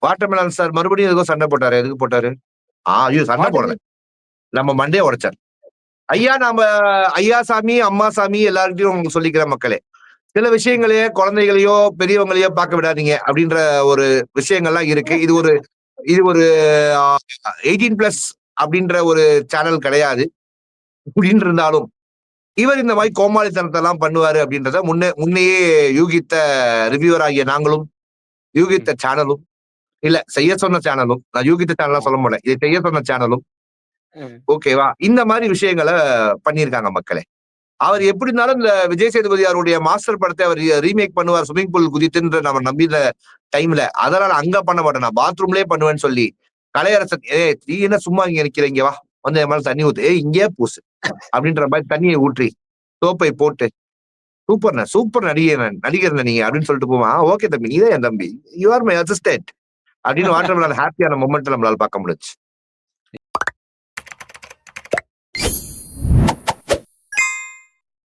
Watermelon sir மறுபடியும் எதுக்கோ சண்டை போட்டாரு. எதுக்கு போட்டாரு? ஐயோ சண்டை வாட் இஸ் போடல. நம்ம மண்டைய உடைச்சார். ஐயா நாம ஐயா சாமி, அம்மா சாமி எல்லார்கிட்டயும் சொல்லிக்கிற மக்களே. சில விஷயங்களையோ, குழந்தைகளையோ, பெரியவங்களையோ பார்க்க விடாதீங்க அப்படின்ற ஒரு விஷயங்கள்லாம் இருக்கு. இது ஒரு 18+ அப்படின்ற ஒரு சேனல் கிடையாது. அப்படின்னு இருந்தாலும் இவர் இந்த மாதிரி கோமாளித்தனத்தை எல்லாம் பண்ணுவாரு அப்படின்றத முன்னையே யூகித்த ரிவ்யூவர் ஆகிய நாங்களும், யூகித்த சேனலும், இல்ல செய்ய சொன்ன சேனலும், நான் யூகித்த சேனலா சொல்ல மாட்டேன், இதை செய்ய சொன்ன சேனலும், ஓகேவா, இந்த மாதிரி விஷயங்களை பண்ணியிருக்காங்க மக்களே. அவர் எப்படி இருந்தாலும் இந்த விஜய் சேதுபதி அவருடைய மாஸ்டர் படத்தை அவர் ரீமேக் பண்ணுவார் ஸ்விமிங் பூல் குதித்துன்ற நம்ம நம்பின டைம்ல, அதனால அங்க பண்ண மாட்டேன், நான் பாத்ரூம்லயே பண்ணுவேன்னு சொல்லி கலையரசன், நீ என்ன சும்மா இங்க நிக்கிறீங்க, வா வந்து என் மேல தண்ணி ஊத்து, இங்கே பூசு அப்படின்ற மாதிரி தண்ணியை ஊற்றி சோப்பை போட்டு சூப்பர் நடிகர் நீங்க அப்படின்னு சொல்லிட்டு போவான். ஓகே தம்பி, நீதான் என் தம்பி, யூ ஆர் மை அசிஸ்டன்ட் அப்படின்னு வாட்டர்மெலன் ஹாப்பியான மொமெண்ட் நம்மளால பார்க்க முடிச்சு.